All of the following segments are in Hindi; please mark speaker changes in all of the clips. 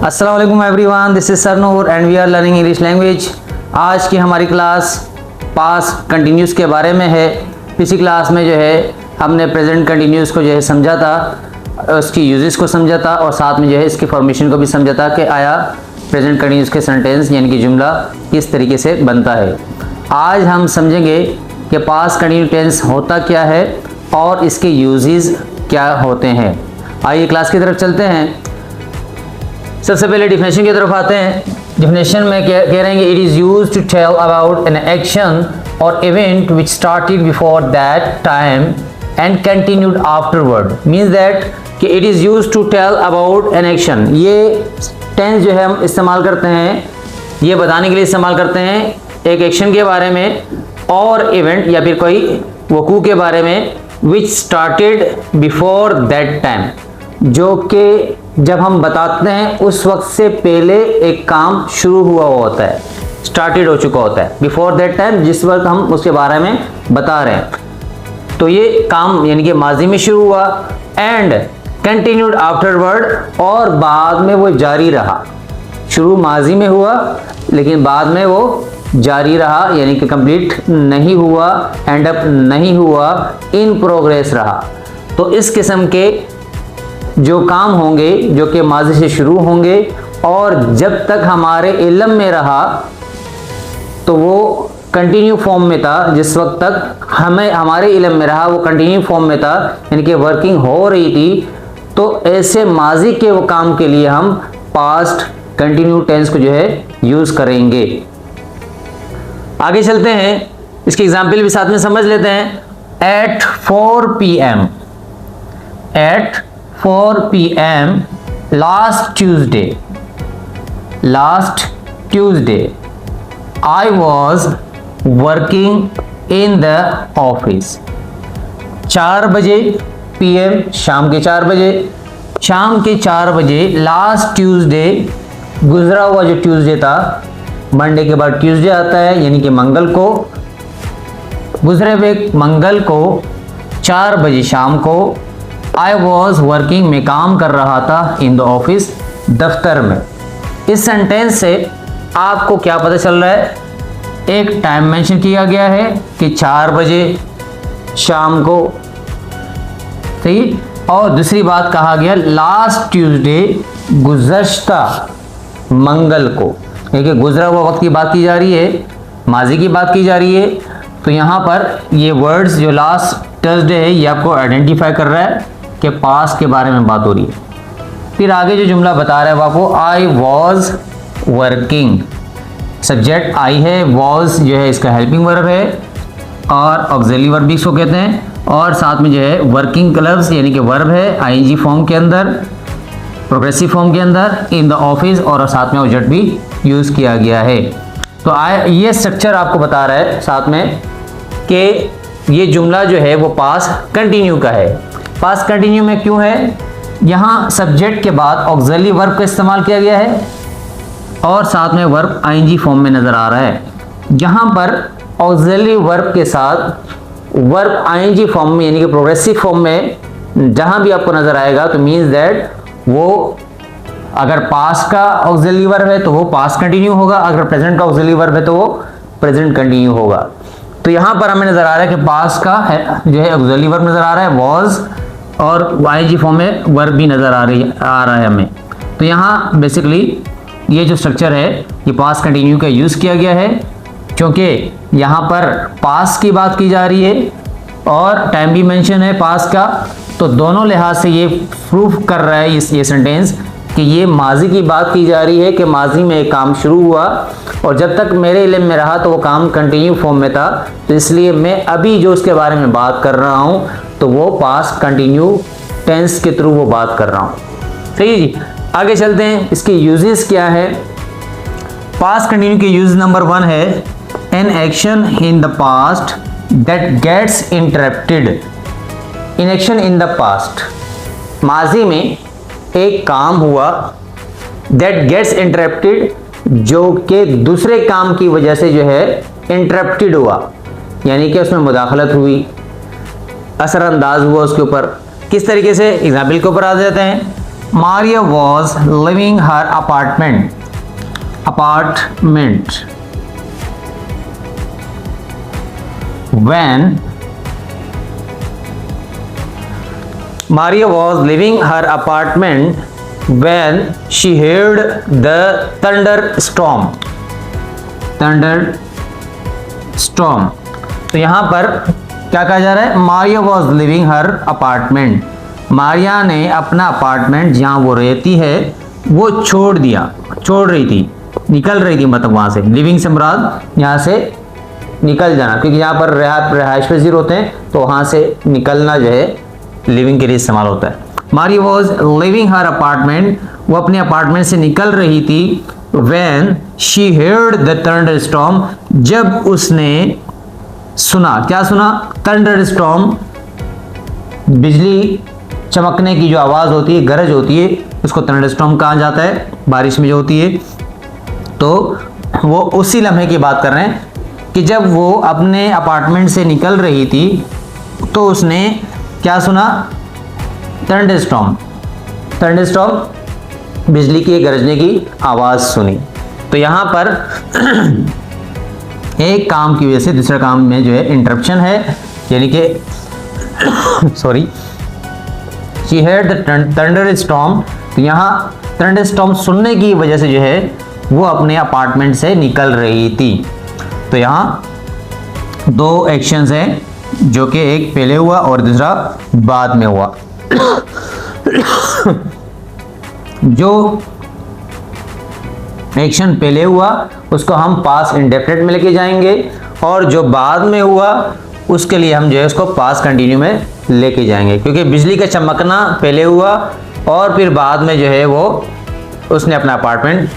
Speaker 1: अस्सलाम वालेकुम everyone, this is Sarnoor and we are learning English language. आज की हमारी क्लास पास कंटिन्यूस के बारे में है। पिछली क्लास में जो है हमने प्रेजेंट कंटिन्यूस को जो है समझा था, उसकी यूजेस को समझा था और साथ में जो है इसकी फॉर्मेशन को भी समझा था कि आया प्रेजेंट कंटिन्यूस के सेंटेंस यानी कि जुमला किस तरीके से बनता है। आज हम समझेंगे कि पास कंटिन्यू टेंस होता क्या है और इसके यूजेस क्या होते हैं। आइए क्लास की तरफ चलते हैं। सबसे पहले डिफिनेशन की तरफ आते हैं। डिफिनेशन में कह रहे हैं कि it is use to tell about an action और event which started before that time and continued afterward. Means that कि it is use to tell about an action. ये टेंस जो है हम इस्तेमाल करते हैं, ये बताने के लिए इस्तेमाल करते हैं एक एक्शन के बारे में और इवेंट या फिर कोई वकू के बारे में विच स्टार्टेड बिफोर दैट टाइम, जो कि जब हम बताते हैं उस वक्त से पहले एक काम शुरू हुआ होता है, स्टार्टेड हो चुका होता है। बिफोर दैट टाइम जिस वक्त हम उसके बारे में बता रहे हैं तो ये काम यानी कि माजी में शुरू हुआ। एंड कंटिन्यूड आफ्टरवर्ड, और बाद में वो जारी रहा। शुरू माजी में हुआ लेकिन बाद में वो जारी रहा यानी कि कंप्लीट नहीं हुआ, एंड अप नहीं हुआ, इन प्रोग्रेस रहा। तो इस किस्म के जो काम होंगे जो कि माजी से शुरू होंगे और जब तक हमारे इल्म में रहा तो वो कंटिन्यू फॉर्म में था। जिस वक्त तक हमारे इल्म में रहा वो कंटिन्यू फॉर्म में था यानी कि वर्किंग हो रही थी। तो ऐसे माजी के वो काम के लिए हम पास्ट कंटिन्यू टेंस को जो है यूज़ करेंगे। आगे चलते हैं, इसकी एग्जाम्पल भी साथ में समझ लेते हैं। At 4 PM, at 4 PM last Tuesday I was working in the office। 4 बजे PM, शाम के 4 बजे, शाम के 4 बजे लास्ट ट्यूसडे, गुजरा हुआ जो ट्यूसडे था, मंडे के बाद ट्यूसडे आता है यानी कि मंगल को, गुजरे हुए मंगल को 4 बजे शाम को आई वॉज वर्किंग, में काम कर रहा था, इन द ऑफिस, दफ्तर में। इस सेंटेंस से आपको क्या पता चल रहा है? एक टाइम मेंशन किया गया है कि 4 बजे शाम को, सही। और दूसरी बात कहा गया लास्ट ट्यूसडे, गुज़श्ता मंगल को, देखिए गुजरा हुआ वक्त की बात की जा रही है, माजी की बात की जा रही है। तो यहाँ पर ये वर्ड्स जो लास्ट ट्यूसडे है ये आपको आइडेंटिफाई कर रहा है कि पास्ट के बारे में बात हो रही है। फिर आगे जो जुमला बता रहा है वो आपको I was working, subject I है, वॉज जो है इसका हेल्पिंग वर्ब है और ऑक्सिलरी वर्ब भी इसको कहते हैं, और साथ में जो है वर्किंग क्लब्स यानी कि वर्ब है आईएनजी फॉर्म के अंदर, प्रोग्रेसिव फॉर्म के अंदर, इन द ऑफिस, और साथ में ऑब्जेक्ट भी यूज़ किया गया है। तो ये स्ट्रक्चर आपको बता रहा है साथ में कि ये जुमला जो है वो पास कंटिन्यू का है। पास कंटिन्यू में क्यों है? यहाँ सब्जेक्ट के बाद ऑक्सिलरी वर्ब का इस्तेमाल किया गया है और साथ में वर्ब आईएनजी फॉर्म में नज़र आ रहा है। जहाँ पर ऑक्सिलरी वर्ब के साथ वर्ब आईएनजी फॉर्म में यानी कि प्रोग्रेसिव फॉर्म में जहाँ भी आपको नज़र आएगा तो मीन्स दैट वो अगर पास्ट का ऑक्सिलरी वर्ब है तो वो पास्ट कंटिन्यू होगा, अगर प्रेजेंट का ऑक्सिलरी वर्ब है तो वो प्रेजेंट कंटिन्यू होगा। तो यहाँ पर हमें नज़र आ रहा है कि पास्ट का है जो है ऑक्सिलरी वर्ब नज़र आ रहा है वॉज, और आईएनजी फॉर्म में वर्ब भी नज़र आ रहा है हमें। तो यहाँ बेसिकली ये जो स्ट्रक्चर है ये पास्ट कंटिन्यू का यूज़ किया गया है क्योंकि यहाँ पर पास्ट की बात की जा रही है और टाइम भी मेंशन है पास्ट का। तो दोनों लिहाज से ये प्रूफ कर रहा है ये सेंटेंस कि ये माजी की बात की जा रही है कि माजी में एक काम शुरू हुआ और जब तक मेरे इल्म में रहा तो वो काम कंटिन्यू फॉर्म में था। तो इसलिए मैं अभी जो उसके बारे में बात कर रहा हूँ तो वो पास्ट कंटिन्यू टेंस के थ्रू वो बात कर रहा हूँ, सही जी। आगे चलते हैं, इसके यूजेस क्या है। पास्ट कंटिन्यू के यूज नंबर 1 है an action in the past that gets interrupted. In action in the past, माजी में एक काम हुआ दैट गेट्स इंटरप्टेड, जो कि दूसरे काम की वजह से जो है इंटरप्टेड हुआ यानी कि उसमें मुदाखलत हुई, असरअंदाज हुआ उसके ऊपर। किस तरीके से? एग्जाम्पल के ऊपर आ जाते हैं। Maria was leaving her apartment when Maria was leaving her apartment when she heard the thunderstorm. तो यहाँ पर क्या कहा जा रहा है? Maria was living her apartment, Maria ने अपना अपार्टमेंट जहाँ वो रहती है वो छोड़ रही थी, निकल रही थी, मतलब वहाँ से। लिविंग से मुराद यहाँ से निकल जाना, क्योंकि यहाँ पर रहायश पजीर होते हैं तो वहाँ से निकलना जो है लिविंग के लिए इस्तेमाल होता है। Maria was living her apartment, वो अपने अपार्टमेंट से निकल रही थी। When she heard the thunderstorm, जब उसने सुना, क्या सुना? thunderstorm, बिजली चमकने की जो आवाज़ होती है, गरज होती है, उसको thunderstorm कहा जाता है, बारिश में जो होती है। तो वो उसी लम्हे की बात कर रहे हैं कि जब वो अपने अपार्टमेंट से निकल रही थी तो उसने क्या सुना? थंडरस्टॉर्म, बिजली के गरजने की आवाज़ सुनी। तो यहाँ पर एक काम की वजह से दूसरे काम में जो है इंटरप्शन है, यानी कि सॉरी, शी हेard द थंडरस्टॉर्म। तो यहाँ थंडरस्टॉर्म सुनने की वजह से जो है वो अपने अपार्टमेंट से निकल रही थी। तो यहाँ दो एक्शंस हैं, जो कि एक पहले हुआ और दूसरा बाद में हुआ। जो एक्शन पहले हुआ उसको हम पास्ट इंडेफिनिट में लेके जाएंगे, और जो बाद में हुआ उसके लिए हम जो है उसको पास्ट कंटिन्यू में लेके जाएंगे, क्योंकि बिजली का चमकना पहले हुआ और फिर बाद में जो है वो उसने अपना अपार्टमेंट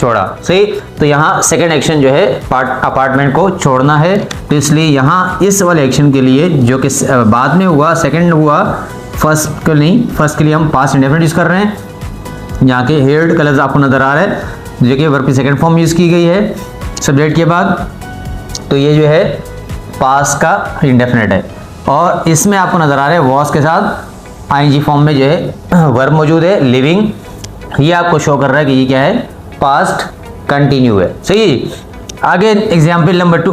Speaker 1: छोड़ा। सही। तो यहाँ सेकंड एक्शन जो है अपार्टमेंट को छोड़ना है, तो इसलिए यहाँ इस वाले एक्शन के लिए जो कि बाद में हुआ, सेकंड हुआ, फर्स्ट के लिए हम पास्ट इंडेफिनिट यूज कर रहे हैं। यहाँ के हेयर्ड का लफ्ज़ आपको नजर आ रहा है, जो कि वर्ब की सेकंड फॉर्म यूज की गई है सब्जेक्ट के बाद। तो ये जो है पास्ट का इंडेफिनिट है, और इसमें आपको नजर आ रहा है वॉज के साथ आईएनजी फॉर्म में जो है वर्ब मौजूद है, लिविंग। ये आपको शो कर रहा है कि ये क्या है? पास्ट कंटिन्यू है। सही। आगे एग्जाम्पल नंबर 2,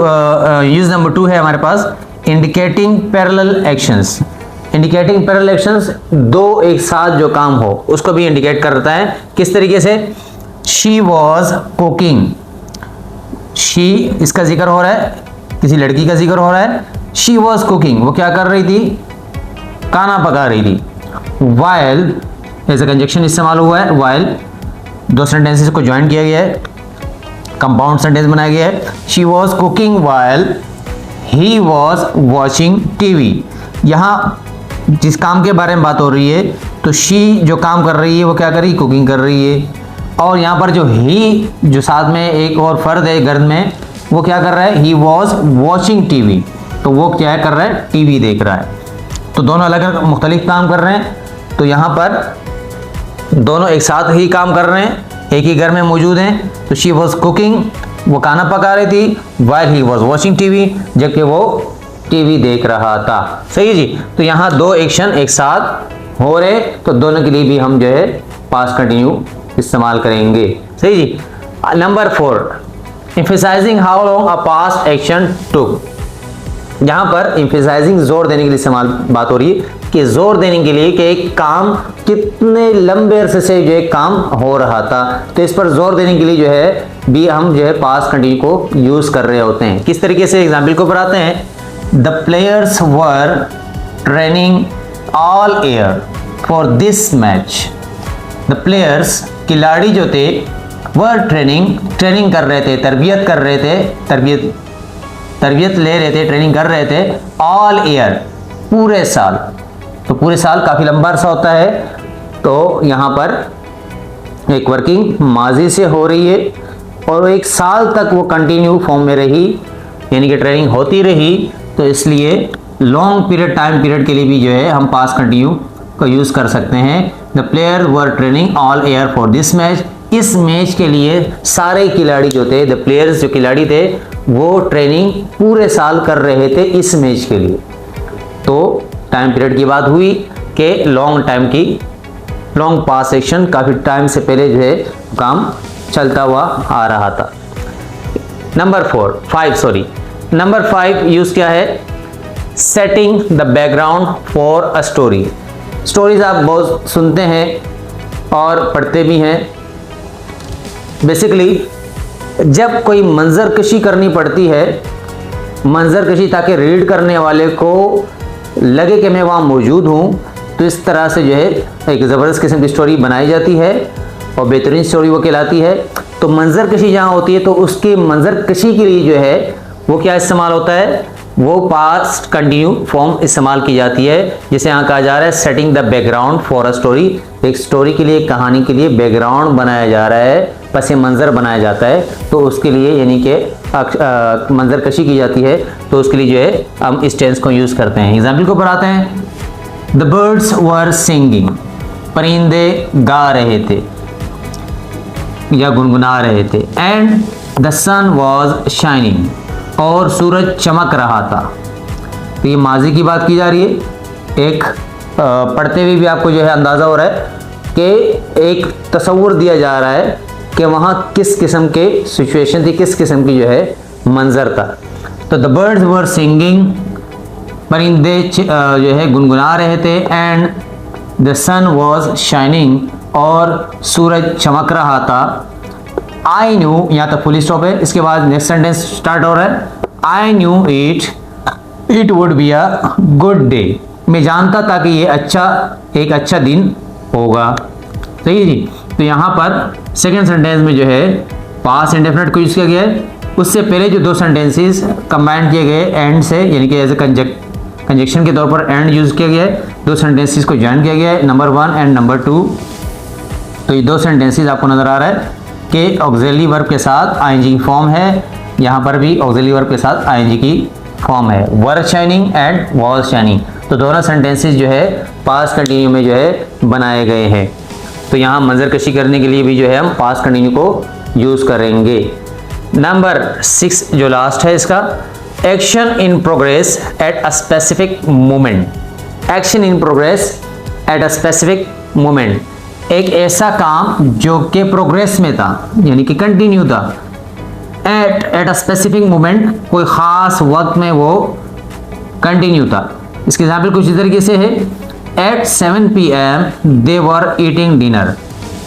Speaker 1: यूज नंबर 2 है हमारे पास, indicating parallel actions. Indicating parallel actions, दो एक साथ जो काम हो उसको भी इंडिकेट करता है। किस तरीके से? शी वॉज कुकिंग, शी इसका जिक्र हो रहा है, किसी लड़की का जिक्र हो रहा है। शी वॉज कुकिंग, वो क्या कर रही थी? खाना पका रही थी। वाइल एज ए कंजक्शन इस्तेमाल हुआ है, वाइल दो सेंटेंसेस को ज्वाइन किया गया है, कंपाउंड सेंटेंस बनाया गया है। She was cooking while he was watching TV. यहाँ जिस काम के बारे में बात हो रही है, तो शी जो काम कर रही है वो क्या कर रही है? कुकिंग कर रही है। और यहाँ पर जो ही जो साथ में एक और फर्द है घर में, वो क्या कर रहा है? ही वॉज वॉचिंग टीवी, तो वो क्या कर रहा है? टीवी देख रहा है। तो दोनों अलग अलग मुख्तलिफ काम कर रहे हैं। तो यहाँ पर दोनों एक साथ ही काम कर रहे हैं, एक ही घर में मौजूद हैं। तो शी वॉज कुकिंग, वो खाना पका रही थी, while he was watching TV, जबकि वो टीवी देख रहा था। सही जी। तो यहाँ दो एक्शन एक साथ हो रहे, तो दोनों के लिए भी हम जो है पास्ट कंटिन्यू इस्तेमाल करेंगे। सही जी। Number 4, emphasizing how long a past action took. यहाँ पर एम्फसाइजिंग जोर देने के लिए इस्तेमाल बात हो रही है, कि जोर देने के लिए कि एक काम कितने लंबे अरसे से जो है काम हो रहा था। तो इस पर जोर देने के लिए जो है भी हम जो है पास्ट कंटिन्यू को यूज कर रहे होते हैं। किस तरीके से? एग्जाम्पल को बताते हैं। The players were training all year for this match. The players, खिलाड़ी जो थे, were ट्रेनिंग कर रहे थे, तरबियत कर रहे थे, तरबियत ले रहे थे, ट्रेनिंग कर रहे थे all year, पूरे साल। तो पूरे साल काफ़ी लंबा अरसा होता है, तो यहाँ पर एक वर्किंग माजी से हो रही है, और एक साल तक वो कंटिन्यू फॉर्म में रही, यानी कि ट्रेनिंग होती रही। तो इसलिए लॉन्ग पीरियड, टाइम पीरियड के लिए भी जो है हम पास्ट कंटिन्यू को यूज़ कर सकते हैं। The player were training all year for this match. इस मैच के लिए सारे खिलाड़ी जो थे, द प्लेयर्स जो खिलाड़ी थे, वो ट्रेनिंग पूरे साल कर रहे थे इस मैच के लिए। तो टाइम पीरियड की बात हुई कि लॉन्ग टाइम की लॉन्ग पास्ट एक्शन, काफ़ी टाइम से पहले जो है काम चलता हुआ आ रहा था। नंबर 5 यूज़ क्या है? Setting the background for a story. Stories आप बहुत सुनते हैं और पढ़ते भी हैं। बेसिकली जब कोई मंजर कशी करनी पड़ती है, मंजर कशी ताकि रीड करने वाले को लगे कि मैं वहाँ मौजूद हूँ, तो इस तरह से जो है एक ज़बरदस्त किस्म की स्टोरी बनाई जाती है और बेहतरीन स्टोरी वो कहलाती है। तो मंजर कशी जहाँ होती है तो उसकी मंजर कशी के लिए जो है वो क्या इस्तेमाल होता है? वो पास्ट कंटिन्यू फॉर्म इस्तेमाल की जाती है, जिसे यहाँ कहा जा रहा है setting the background for a story. एक स्टोरी के लिए, कहानी के लिए बैकग्राउंड बनाया जा रहा है, पस मंज़र बनाया जाता है, तो उसके लिए यानी कि मंजर कशी की जाती है, तो उसके लिए जो है हम इस टेंस को यूज़ करते हैं। एग्जाम्पल को पढ़ाते हैं। द बर्ड्स वर सिंगिंग, परिंदे गा रहे थे या गुनगुना रहे थे। And the sun was shining, और सूरज चमक रहा था। तो ये माजी की बात की जा रही है। एक पढ़ते हुए भी आपको जो है अंदाज़ा हो रहा है कि एक तस्वुर दिया जा रहा है कि वहाँ किस किस्म के सिचुएशन थी, किस किस्म की जो है मंजर था। तो द बर्ड्स वर सिंगिंग, परिंदे जो है गुनगुना रहे थे। And the sun was shining, और सूरज चमक रहा था। आई न्यू, यहाँ तक फुल स्टॉप है। इसके बाद नेक्स्ट सेंटेंस स्टार्ट हो रहा है। I knew it would be a good day, मैं जानता था कि ये एक अच्छा दिन होगा। सही है जी। तो यहाँ पर सेकेंड सेंटेंस में जो है पास्ट इंडेफिनिट को यूज़ किया गया है। उससे पहले जो दो सेंटेंसेस कंबाइन किए गए एंड से, यानी कि एज ए कंजक्शन के तौर पर एंड यूज़ किया गया है। दो सेंटेंसेस को ज्वाइन किया गया है, नंबर 1 एंड नंबर 2। तो ये दो सेंटेंसेस आपको नज़र आ रहा है कि ऑक्सिलरी वर्ब के साथ आईएनजी की फॉर्म है। यहाँ पर भी ऑक्सिलरी वर्ब के साथ आईएनजी की फॉर्म है, वर शाइनिंग एंड वॉज शाइनिंग। तो दोनों सेंटेंसेस जो है पास्ट कंटिन्यू में जो है बनाए गए हैं। तो यहाँ मंजर कशी करने के लिए भी जो है हम पास्ट कंटिन्यू को यूज़ करेंगे। नंबर 6 जो लास्ट है इसका, action in progress at a specific moment. Action in progress at a specific moment, एक ऐसा काम जो कि प्रोग्रेस में था, यानी कि कंटिन्यू था। एट अ स्पेसिफिक मोमेंट, कोई ख़ास वक्त में वो कंटिन्यू था। इसके एग्जाम्पल कुछ इस तरीके से है। At 7 PM they were eating dinner.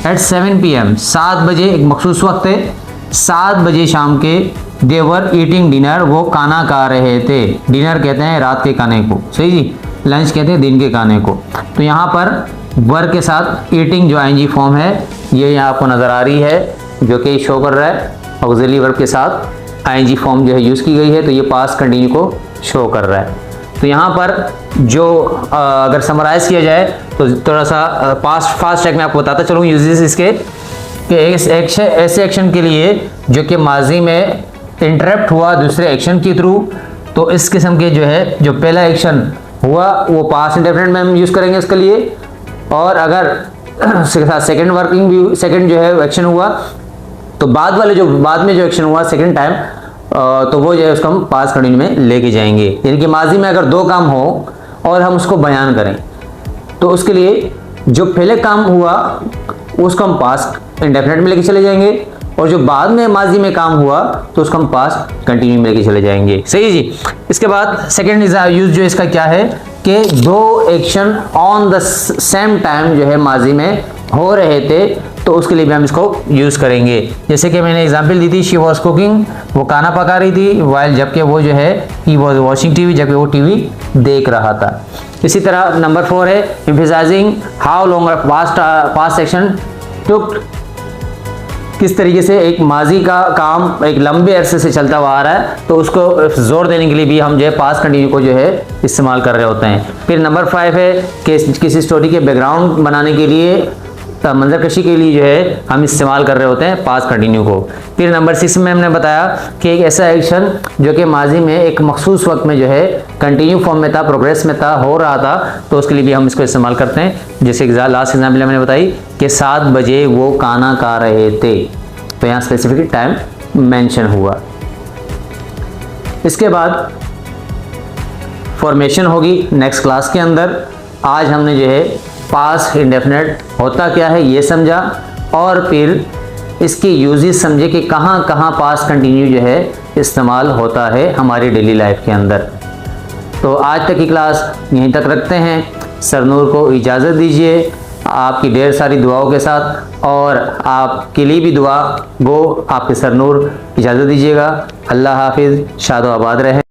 Speaker 1: At 7 PM 7 बजे एक मखसूस वक्त है, 7 बजे शाम के दे वर ईटिंग डिनर, वो खाना खा रहे थे। डिनर कहते हैं रात के खाने को, सही जी। लंच कहते हैं दिन के खाने को। तो यहाँ पर वर्ब के साथ ईटिंग जो आईएनजी फॉर्म है ये यहाँ आपको नज़र आ रही है, जो कि शो कर रहा है ऑक्सिलरी वर्ब के साथ आईएनजी फॉर्म जो है यूज़ की गई है। तो ये पास्ट कंटिन्यू को शो कर रहा है। तो यहाँ पर जो अगर समराइज़ किया जाए तो थोड़ा सा फास्ट ट्रैक में आपको बताता चलूँ यूजेस इसके, कि ऐसे एक्शन के लिए जो कि माजी में इंटरप्ट हुआ दूसरे एक्शन के थ्रू, तो इस किस्म के जो है जो पहला एक्शन हुआ वो पास्ट इंडेफिनिट में हम यूज़ करेंगे इसके लिए। और अगर सेकंड जो है एक्शन हुआ, तो बाद में जो एक्शन हुआ सेकंड टाइम, तो वो जो है उसको हम पास्ट कंटिन्यू में लेके जाएंगे। यानी कि माजी में अगर 2 काम हो और हम उसको बयान करें, तो उसके लिए जो पहले काम हुआ उसको हम पास्ट इंडेफिनिट में लेके चले जाएंगे, और जो बाद में माजी में काम हुआ तो उसको हम पास्ट कंटिन्यू में लेके चले जाएंगे। सही जी। इसके बाद सेकेंड यूज जो इसका क्या है कि 2 action on the same time जो है माजी में हो रहे थे, तो उसके लिए भी हम इसको यूज़ करेंगे। जैसे कि मैंने एग्जांपल दी थी, शी वॉज कुकिंग, वो खाना पका रही थी, वाइल जबकि वो जो है ही वॉज वॉचिंग टीवी, जबकि वो टीवी देख रहा था। इसी तरह नंबर 4 है emphasizing how long past action took, किस तरीके से एक माजी का काम एक लंबे अरसे से चलता हुआ आ रहा है, तो उसको जोर देने के लिए भी हम जो है पास्ट कंटिन्यू को जो है इस्तेमाल कर रहे होते हैं। फिर नंबर 5 है कि किसी स्टोरी के बैकग्राउंड बनाने के लिए, मंजर कशी के लिए जो है हम इस्तेमाल कर रहे होते हैं पास्ट कंटिन्यू को। फिर नंबर 6 में हमने बताया कि एक ऐसा एक्शन जो कि माजी में एक मखसूस वक्त में जो है कंटिन्यू फॉर्म में था, प्रोग्रेस में था, हो रहा था, तो उसके लिए भी हम इसको इस्तेमाल करते हैं। जैसे लास्ट एग्जाम्पल मैंने बताई कि 7 बजे वो खाना खा रहे थे, तो यहाँ स्पेसिफिक टाइम मेंशन हुआ। इसके बाद फॉर्मेशन होगी नेक्स्ट क्लास के अंदर। आज हमने जो है पास्ट इंडेफिनेट होता क्या है ये समझा, और फिर इसके यूजेस समझे कि कहाँ कहाँ पास्ट कंटिन्यू जो है इस्तेमाल होता है हमारी डेली लाइफ के अंदर। तो आज तक की क्लास यहीं तक रखते हैं। सरनूर को इजाज़त दीजिए आपकी ढेर सारी दुआओं के साथ, और आपके लिए भी दुआ गो आपके सरनूर। इजाज़त दीजिएगा। अल्लाह हाफिज़, शादो आबाद रहे।